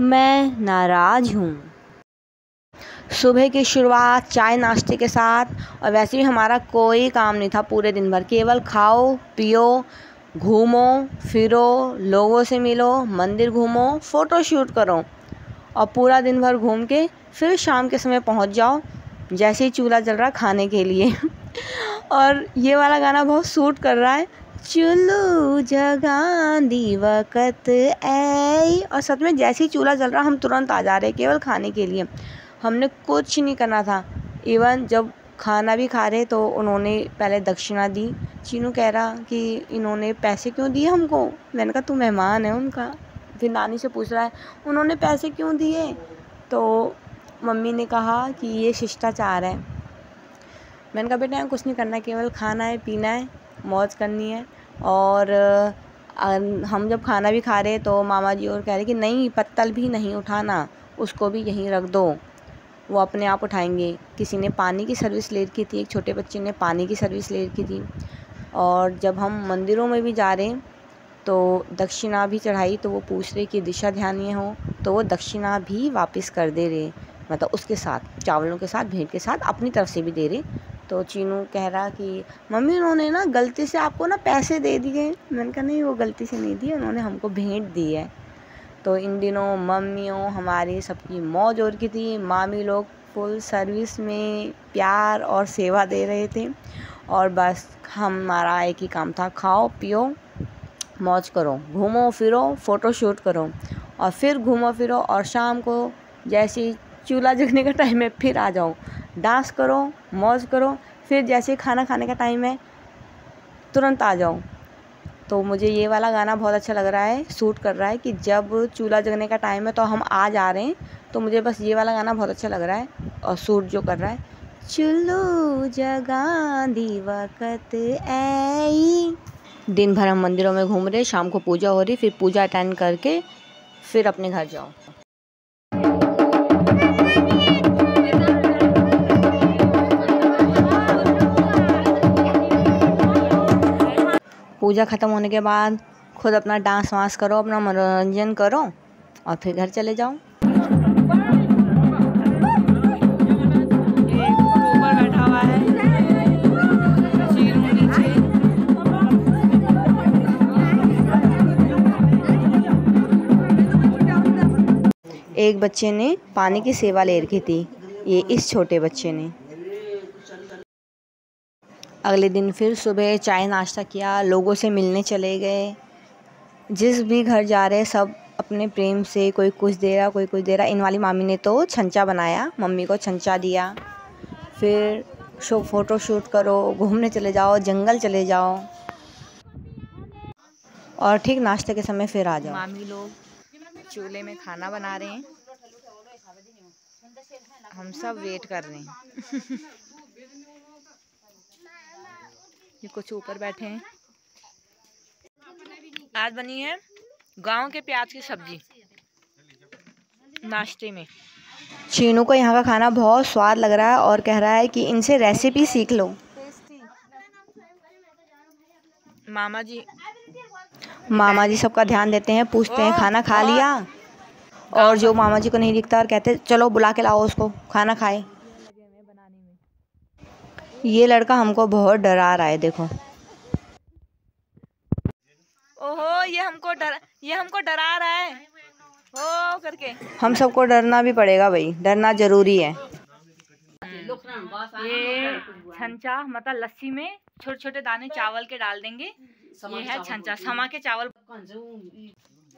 मैं नाराज़ हूँ। सुबह की शुरुआत चाय नाश्ते के साथ, और वैसे भी हमारा कोई काम नहीं था पूरे दिन भर, केवल खाओ पियो, घूमो फिरो, लोगों से मिलो, मंदिर घूमो, फ़ोटो शूट करो और पूरा दिन भर घूम के फिर शाम के समय पहुंच जाओ जैसे ही चूल्हा जल रहा खाने के लिए। और ये वाला गाना बहुत सूट कर रहा है, चुल्लू जगा दी वक़्त ऐ। और सच में जैसे ही चूल्हा जल रहा हम तुरंत आ जा रहे केवल खाने के लिए, हमने कुछ नहीं करना था। इवन जब खाना भी खा रहे तो उन्होंने पहले दक्षिणा दी। चीनू कह रहा कि इन्होंने पैसे क्यों दिए हमको। मैंने कहा तू मेहमान है उनका। फिर नानी से पूछ रहा है उन्होंने पैसे क्यों दिए, तो मम्मी ने कहा कि ये शिष्टाचार है। मैंने कहा बेटा कुछ नहीं करना, केवल खाना है पीना है मौज करनी है। और हम जब खाना भी खा रहे तो मामा जी और कह रहे कि नहीं पत्तल भी नहीं उठाना, उसको भी यहीं रख दो, वो अपने आप उठाएंगे। किसी ने पानी की सर्विस ले रखी थी, एक छोटे बच्चे ने पानी की सर्विस ले रखी थी। और जब हम मंदिरों में भी जा रहे तो दक्षिणा भी चढ़ाई तो वो पूछ रहे कि दिशा ध्यानीय हो, तो वो दक्षिणा भी वापस कर दे रहे, मतलब उसके साथ चावलों के साथ भेंट के साथ अपनी तरफ से भी दे रहे। तो चीनू कह रहा कि मम्मी उन्होंने ना गलती से आपको ना पैसे दे दिए। मैंने कहा नहीं वो गलती से नहीं दिए, उन्होंने हमको भेंट दी है। तो इन दिनों मम्मियों हमारी सबकी मौज हो रही थी। मामी लोग फुल सर्विस में प्यार और सेवा दे रहे थे और बस हमारा एक ही काम था, खाओ पियो मौज करो, घूमो फिरो, फ़ोटो शूट करो और फिर घूमो फिरो और शाम को जैसे चूल्हा जगने का टाइम है फिर आ जाओ, डांस करो मौज करो, फिर जैसे खाना खाने का टाइम है तुरंत आ जाओ। तो मुझे ये वाला गाना बहुत अच्छा लग रहा है, सूट कर रहा है कि जब चूल्हा जगने का टाइम है तो हम आ जा रहे हैं, तो मुझे बस ये वाला गाना बहुत अच्छा लग रहा है और सूट जो कर रहा है, चुल्लू जगा दी वक़्त ऐ। दिन भर हम मंदिरों में घूम रहे, शाम को पूजा हो रही, फिर पूजा अटेंड करके फिर अपने घर जाओ। पूजा ख़त्म होने के बाद खुद अपना डांस वांस करो, अपना मनोरंजन करो और फिर घर चले जाओ। ऊपर बैठा हुआ है, एक बच्चे ने पानी की सेवा ले रखी थी, ये इस छोटे बच्चे ने। अगले दिन फिर सुबह चाय नाश्ता किया, लोगों से मिलने चले गए। जिस भी घर जा रहे सब अपने प्रेम से, कोई कुछ दे रहा कोई कुछ दे रहा। इन वाली मामी ने तो छंचा बनाया, मम्मी को छंचा दिया। फिर फ़ोटो शूट करो, घूमने चले जाओ, जंगल चले जाओ और ठीक नाश्ते के समय फिर आ जाओ। मामी लोग चूल्हे में खाना बना रहे हैं, हम सब वेट कर रहे हैं। ये कुछ ऊपर बैठे हैं। आज बनी है गांव के प्याज की सब्जी नाश्ते में। चीनू को यहाँ का खाना बहुत स्वाद लग रहा है और कह रहा है कि इनसे रेसिपी सीख लो। मामा जी सबका ध्यान देते हैं, पूछते हैं खाना खा लिया, और जो मामा जी को नहीं दिखता और कहते चलो बुला के लाओ उसको खाना खाए। ये लड़का हमको बहुत डरा रहा है, देखो। ओहो ये हमको डरा रहा है हो करके। हम सबको डरना भी पड़ेगा भाई, डरना जरूरी है। ये छंचा मतलब लस्सी में छोटे छोटे दाने चावल के डाल देंगे, ये है छंचा, समा के चावल।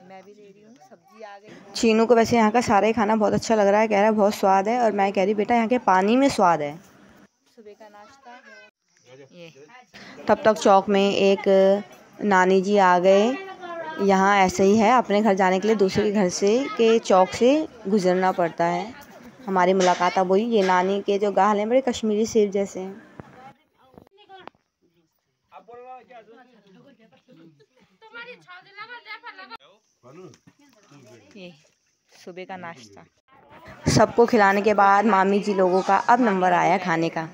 मैं भी ले रही हूँ, सब्जी आ गई। चीनू को वैसे यहाँ का सारा ही खाना बहुत अच्छा लग रहा है, कह रहा है बहुत स्वाद है, और मैं कह रही बेटा यहाँ के पानी में स्वाद है। सुबह का नाश्ता ये। तब तक चौक में एक नानी जी आ गए। यहाँ ऐसे ही है, अपने घर जाने के लिए दूसरे के घर से के चौक से गुजरना पड़ता है। हमारी मुलाकात अब हुई। ये नानी के जो गाल हैं बड़े कश्मीरी सेब जैसे हैं। ये सुबह का नाश्ता सबको खिलाने के बाद मामी जी लोगों का अब नंबर आया खाने का।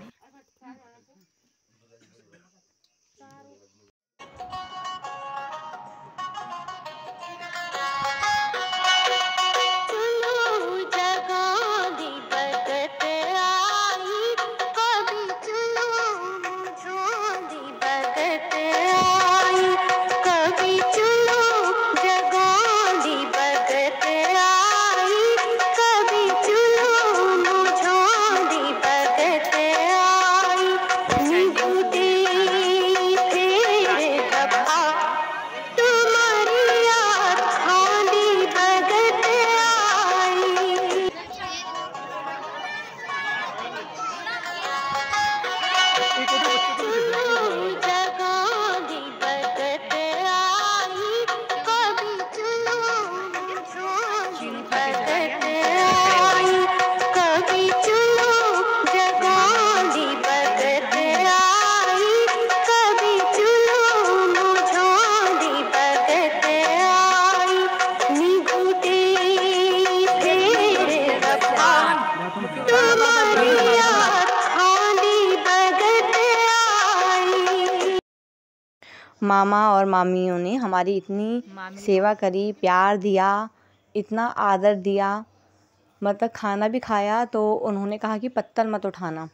मामा और मामियों ने हमारी इतनी सेवा करी, प्यार दिया, इतना आदर दिया, मतलब खाना भी खाया तो उन्होंने कहा कि पत्तल मत उठाना।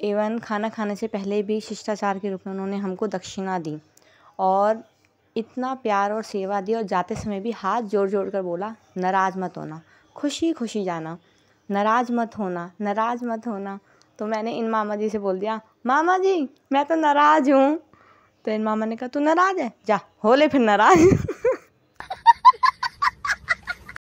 एवं खाना खाने से पहले भी शिष्टाचार के रूप में उन्होंने हमको दक्षिणा दी और इतना प्यार और सेवा दी, और जाते समय भी हाथ जोड़ जोड़ कर बोला, नाराज़ मत होना, खुशी खुशी जाना, नाराज़ मत होना, नाराज़ मत होना। तो मैंने इन मामा जी से बोल दिया, मामा जी मैं तो नाराज़ हूँ। तो इन मामा ने कहा, तू नाराज़ है, जा हो ले फिर नाराज़।